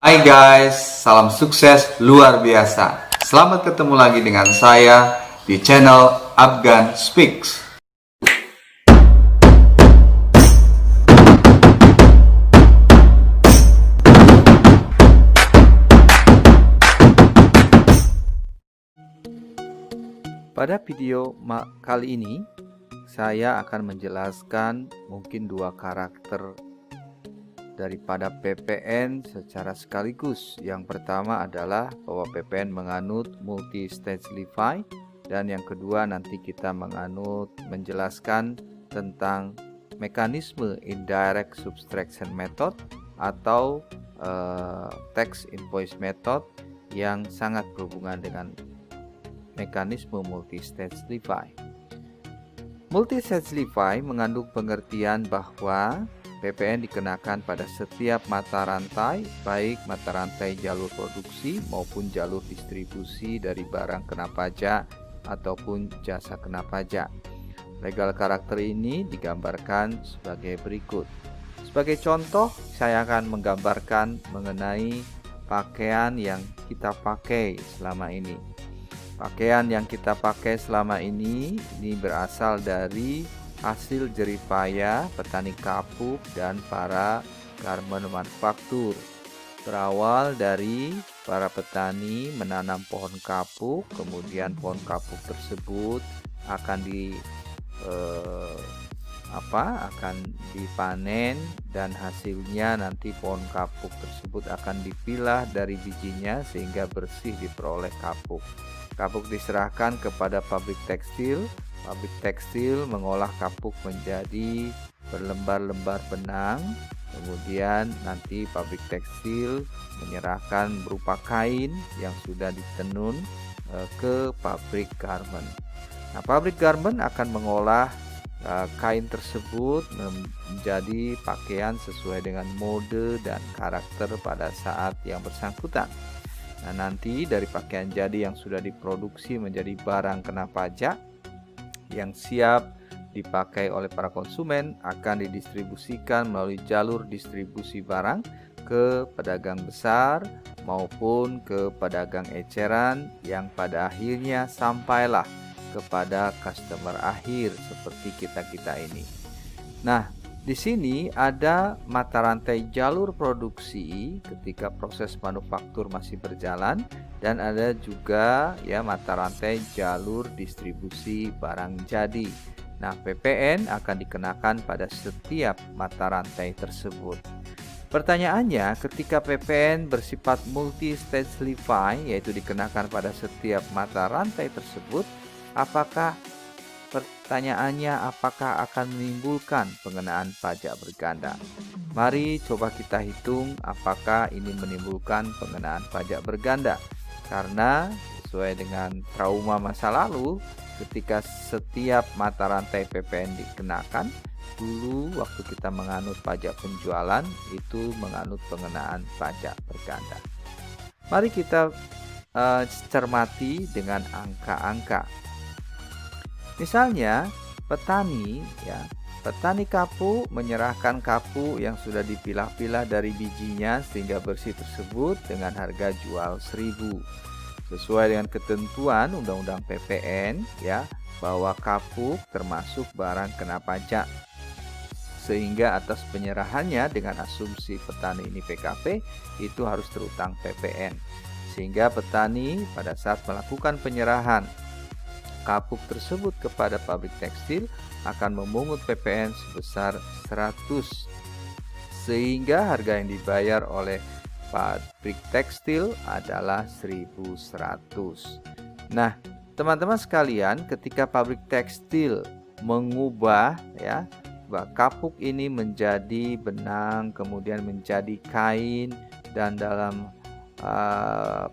Hai guys, salam sukses luar biasa. Selamat ketemu lagi dengan saya di channel Afgan Speaks. Pada video kali ini, saya akan menjelaskan mungkin dua karakter daripada PPN secara sekaligus. Yang pertama adalah bahwa PPN menganut multi-stage-lify, dan yang kedua nanti kita menjelaskan tentang mekanisme indirect subtraction method atau tax invoice method yang sangat berhubungan dengan mekanisme multi-stage-lify. Multi-stage-lify mengandung pengertian bahwa PPN dikenakan pada setiap mata rantai, baik mata rantai jalur produksi maupun jalur distribusi dari barang kena pajak ataupun jasa kena pajak. Legal karakter ini digambarkan sebagai berikut. Sebagai contoh, saya akan menggambarkan mengenai pakaian yang kita pakai selama ini. Pakaian yang kita pakai selama ini berasal dari hasil jeripaya petani kapuk dan para garmen manufaktur. Berawal dari para petani menanam pohon kapuk, kemudian pohon kapuk tersebut akan dipanen, dan hasilnya nanti pohon kapuk tersebut akan dipilah dari bijinya sehingga bersih diperoleh kapuk. Kapuk diserahkan kepada pabrik tekstil. Pabrik tekstil mengolah kapuk menjadi berlembar-lembar benang. Kemudian nanti pabrik tekstil menyerahkan berupa kain yang sudah ditenun ke pabrik garment. Nah, pabrik garment akan mengolah kain tersebut menjadi pakaian sesuai dengan mode dan karakter pada saat yang bersangkutan. Nah, nanti dari pakaian jadi yang sudah diproduksi menjadi barang kena pajak yang siap dipakai oleh para konsumen akan didistribusikan melalui jalur distribusi barang ke pedagang besar maupun ke pedagang eceran yang pada akhirnya sampailah kepada customer akhir seperti kita ini. Nah, di sini ada mata rantai jalur produksi ketika proses manufaktur masih berjalan, dan ada juga mata rantai jalur distribusi barang jadi. Nah, PPN akan dikenakan pada setiap mata rantai tersebut. Pertanyaannya, ketika PPN bersifat multi-stage-lify, yaitu dikenakan pada setiap mata rantai tersebut, pertanyaannya apakah akan menimbulkan pengenaan pajak berganda? Mari coba kita hitung apakah ini menimbulkan pengenaan pajak berganda. Karena sesuai dengan trauma masa lalu, ketika setiap mata rantai PPN dikenakan, dulu waktu kita menganut pajak penjualan itu menganut pengenaan pajak berganda. Mari kita cermati dengan angka-angka. Misalnya petani kapuk menyerahkan kapuk yang sudah dipilah-pilah dari bijinya sehingga bersih tersebut dengan harga jual 1.000. Sesuai dengan ketentuan Undang-Undang PPN bahwa kapuk termasuk barang kena pajak. Sehingga atas penyerahannya dengan asumsi petani ini PKP itu harus terutang PPN. Sehingga petani pada saat melakukan penyerahan kapuk tersebut kepada pabrik tekstil akan memungut PPN sebesar 100, sehingga harga yang dibayar oleh pabrik tekstil adalah 1.100. Nah, teman-teman sekalian, ketika pabrik tekstil mengubah kapuk ini menjadi benang, kemudian menjadi kain, dan dalam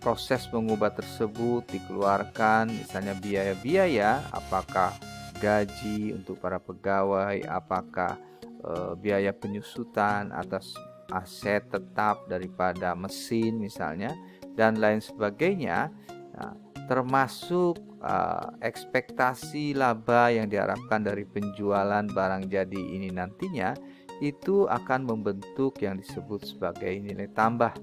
proses mengubah tersebut dikeluarkan misalnya biaya-biaya, apakah gaji untuk para pegawai, apakah biaya penyusutan atas aset tetap daripada mesin misalnya, dan lain sebagainya. Nah, termasuk ekspektasi laba yang diharapkan dari penjualan barang jadi ini nantinya itu akan membentuk yang disebut sebagai nilai tambah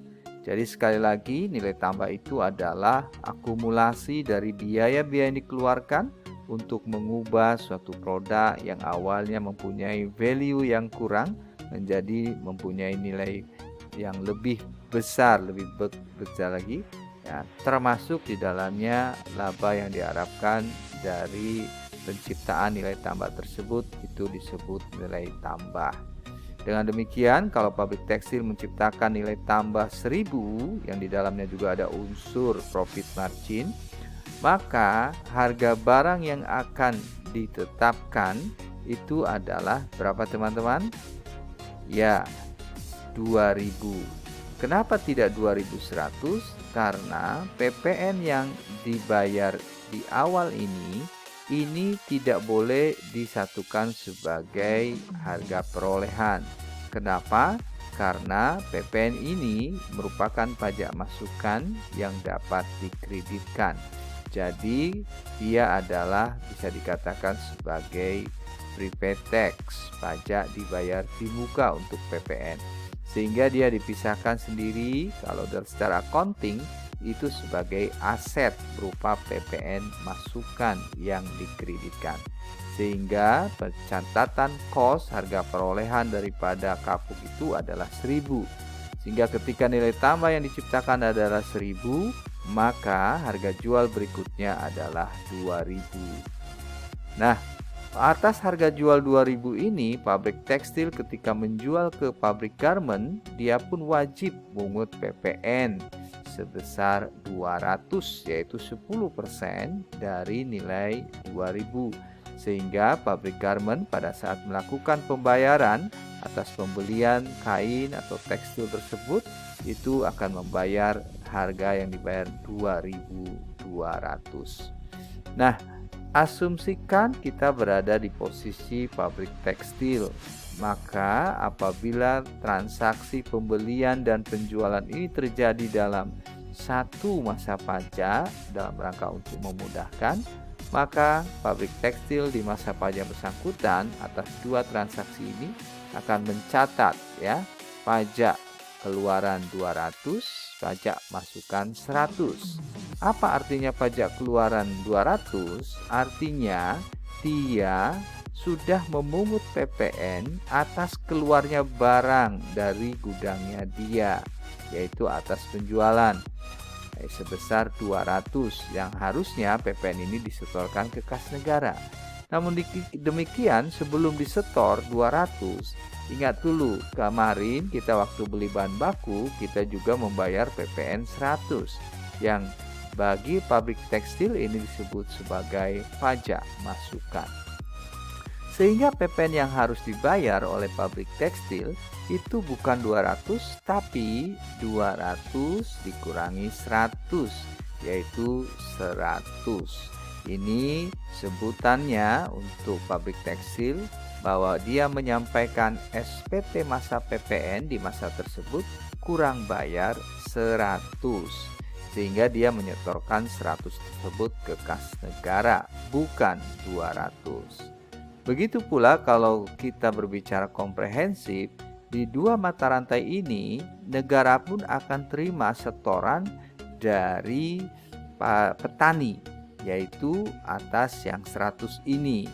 Jadi sekali lagi nilai tambah itu adalah akumulasi dari biaya-biaya yang dikeluarkan untuk mengubah suatu produk yang awalnya mempunyai value yang kurang menjadi mempunyai nilai yang lebih besar, lebih besar lagi ya, termasuk di dalamnya laba yang diharapkan dari penciptaan nilai tambah tersebut itu disebut nilai tambah. Dengan demikian, kalau pabrik tekstil menciptakan nilai tambah 1000 yang di dalamnya juga ada unsur profit margin, maka harga barang yang akan ditetapkan itu adalah berapa teman-teman? Ya, 2000. Kenapa tidak 2100? Karena PPN yang dibayar di awal ini tidak boleh disatukan sebagai harga perolehan. Kenapa? Karena PPN ini merupakan pajak masukan yang dapat dikreditkan. Jadi dia adalah bisa dikatakan sebagai prepaid tax, pajak dibayar di muka untuk PPN. Sehingga dia dipisahkan sendiri kalau secara accounting itu sebagai aset berupa PPN masukan yang dikreditkan. Sehingga pencatatan kos harga perolehan daripada kapuk itu adalah 1000. Sehingga ketika nilai tambah yang diciptakan adalah 1000, maka harga jual berikutnya adalah 2000. Nah, atas harga jual 2000 ini, pabrik tekstil ketika menjual ke pabrik garment, dia pun wajib pungut PPN sebesar 200, yaitu 10% dari nilai 2000. Sehingga pabrik garment pada saat melakukan pembayaran atas pembelian kain atau tekstil tersebut, itu akan membayar harga yang dibayar 2200. Nah, asumsikan kita berada di posisi pabrik tekstil, maka apabila transaksi pembelian dan penjualan ini terjadi dalam satu masa pajak dalam rangka untuk memudahkan, maka pabrik tekstil di masa pajak bersangkutan atas dua transaksi ini akan mencatat ya pajak keluaran 200, pajak masukan 100. Apa artinya pajak keluaran 200? Artinya dia sudah memungut PPN atas keluarnya barang dari gudangnya dia, yaitu atas penjualan sebesar 200 yang harusnya PPN ini disetorkan ke kas negara. Namun demikian sebelum disetor 200, ingat dulu kemarin kita waktu beli bahan baku kita juga membayar PPN 100 yang bagi pabrik tekstil ini disebut sebagai pajak masukan. Sehingga PPN yang harus dibayar oleh pabrik tekstil itu bukan 200 tapi 200 dikurangi 100 yaitu 100. Ini sebutannya untuk pabrik tekstil bahwa dia menyampaikan SPT masa PPN di masa tersebut kurang bayar 100. Sehingga dia menyetorkan 100 tersebut ke kas negara, bukan 200. Begitu pula kalau kita berbicara komprehensif, di dua mata rantai ini, negara pun akan terima setoran dari petani, yaitu atas yang 100 ini.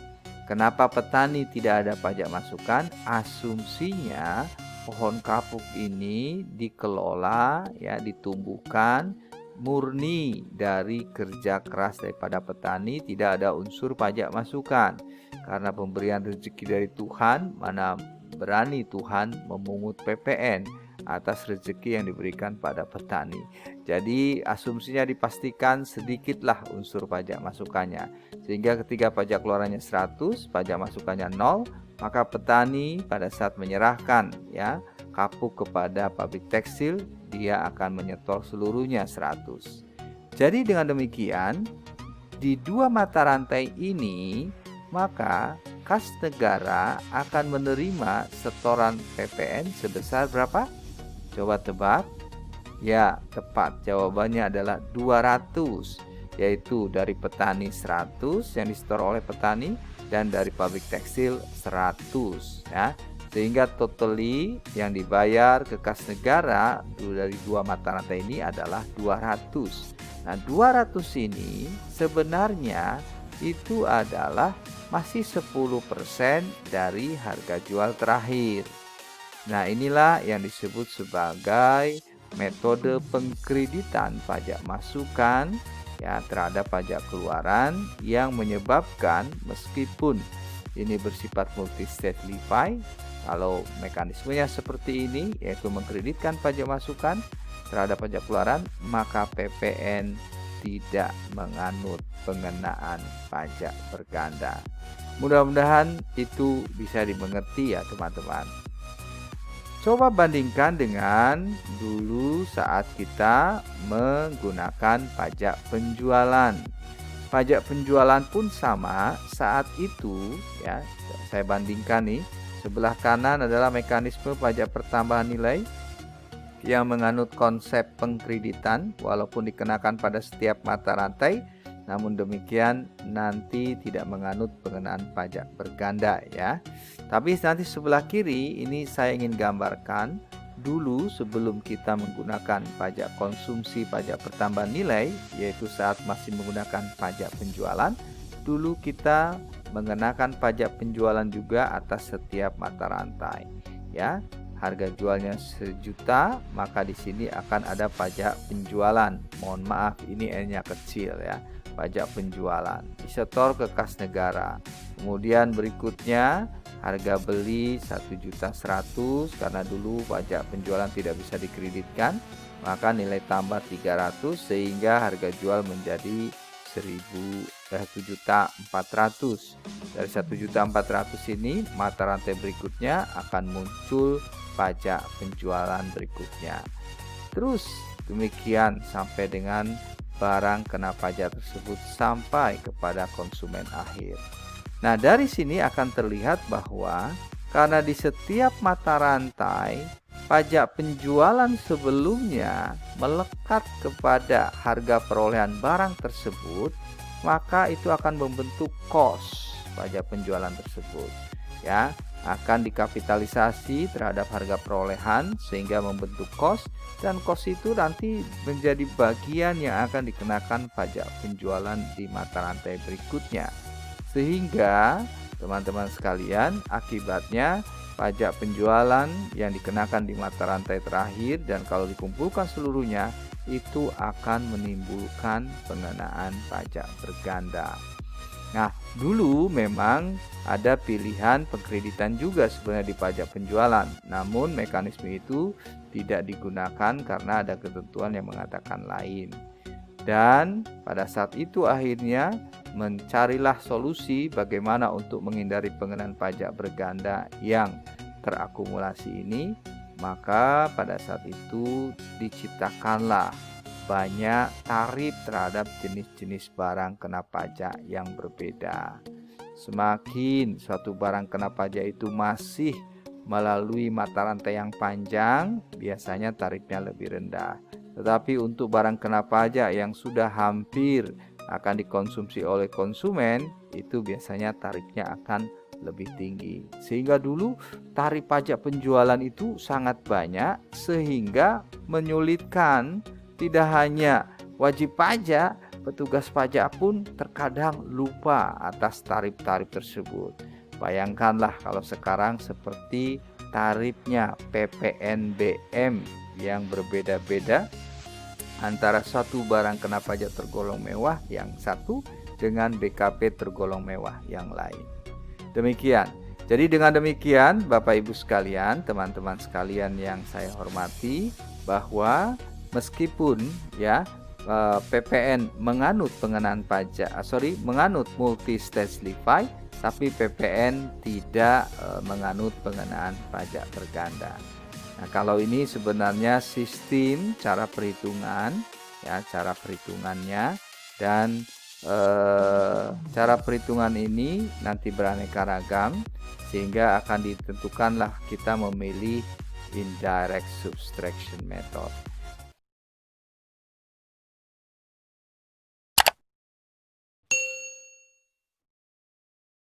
Kenapa petani tidak ada pajak masukan? Asumsinya pohon kapuk ini dikelola, ya, ditumbuhkan murni dari kerja keras daripada petani, tidak ada unsur pajak masukan. Karena pemberian rezeki dari Tuhan, mana berani Tuhan memungut PPN atas rezeki yang diberikan pada petani. Jadi asumsinya dipastikan sedikitlah unsur pajak masukannya. Sehingga ketika pajak keluarannya 100, pajak masukannya 0, maka petani pada saat menyerahkan ya kapuk kepada pabrik tekstil, dia akan menyetor seluruhnya 100. Jadi dengan demikian, di dua mata rantai ini, maka kas negara akan menerima setoran PPN sebesar berapa? Coba tebak. Ya, tepat. Jawabannya adalah 200, yaitu dari petani 100 yang disetor oleh petani dan dari pabrik tekstil 100 ya. Sehingga totally yang dibayar ke kas negara dari dua mata rantai ini adalah 200. Nah, 200 ini sebenarnya itu adalah masih 10% dari harga jual terakhir. Nah, inilah yang disebut sebagai metode pengkreditan pajak masukan ya terhadap pajak keluaran, yang menyebabkan meskipun ini bersifat multi state levy, kalau mekanismenya seperti ini, yaitu mengkreditkan pajak masukan terhadap pajak keluaran, maka PPN tidak menganut pengenaan pajak berganda. Mudah-mudahan itu bisa dimengerti ya teman-teman. Coba bandingkan dengan dulu saat kita menggunakan pajak penjualan. Pajak penjualan pun sama saat itu ya. Saya bandingkan nih. Sebelah kanan adalah mekanisme pajak pertambahan nilai yang menganut konsep pengkreditan walaupun dikenakan pada setiap mata rantai. Namun demikian nanti tidak menganut pengenaan pajak berganda ya. Tapi nanti sebelah kiri ini saya ingin gambarkan dulu sebelum kita menggunakan pajak konsumsi, pajak pertambahan nilai, yaitu saat masih menggunakan pajak penjualan. Dulu kita mengenakan pajak penjualan juga atas setiap mata rantai ya. Harga jualnya 1 juta, maka di sini akan ada pajak penjualan. Mohon maaf, ini N-nya kecil ya. Pajak penjualan disetor ke kas negara. Kemudian berikutnya harga beli 1.100.000 karena dulu pajak penjualan tidak bisa dikreditkan, maka nilai tambah 300 sehingga harga jual menjadi 1.400.000. Dari 1.400.000 ini mata rantai berikutnya akan muncul pajak penjualan berikutnya. Terus demikian sampai dengan barang kena pajak tersebut sampai kepada konsumen akhir. Nah, dari sini akan terlihat bahwa karena di setiap mata rantai pajak penjualan sebelumnya melekat kepada harga perolehan barang tersebut, maka itu akan membentuk cost pajak penjualan tersebut ya, akan dikapitalisasi terhadap harga perolehan sehingga membentuk cost, dan cost itu nanti menjadi bagian yang akan dikenakan pajak penjualan di mata rantai berikutnya. Sehingga teman-teman sekalian, akibatnya pajak penjualan yang dikenakan di mata rantai terakhir dan kalau dikumpulkan seluruhnya itu akan menimbulkan pengenaan pajak berganda. Nah, dulu memang ada pilihan pengkreditan juga sebenarnya di pajak penjualan. Namun mekanisme itu tidak digunakan karena ada ketentuan yang mengatakan lain. Dan pada saat itu akhirnya mencarilah solusi bagaimana untuk menghindari pengenaan pajak berganda yang terakumulasi ini. Maka pada saat itu diciptakanlah banyak tarif terhadap jenis-jenis barang kena pajak yang berbeda. Semakin suatu barang kena pajak itu masih melalui mata rantai yang panjang, biasanya tarifnya lebih rendah. Tetapi untuk barang kena pajak yang sudah hampir akan dikonsumsi oleh konsumen, itu biasanya tarifnya akan lebih tinggi. Sehingga dulu tarif pajak penjualan itu sangat banyak sehingga menyulitkan. Tidak hanya wajib pajak, petugas pajak pun terkadang lupa atas tarif-tarif tersebut. Bayangkanlah kalau sekarang seperti tarifnya PPNBM yang berbeda-beda antara satu barang kena pajak tergolong mewah yang satu dengan BKP tergolong mewah yang lain. Demikian. Jadi dengan demikian Bapak Ibu sekalian, teman-teman sekalian yang saya hormati, bahwa meskipun ya PPN menganut pengenaan pajak, menganut multi stage levy, tapi PPN tidak menganut pengenaan pajak berganda. Nah, kalau ini sebenarnya sistem cara perhitungan ya, cara perhitungannya, dan cara perhitungan ini nanti beraneka ragam sehingga akan ditentukanlah kita memilih indirect subtraction method.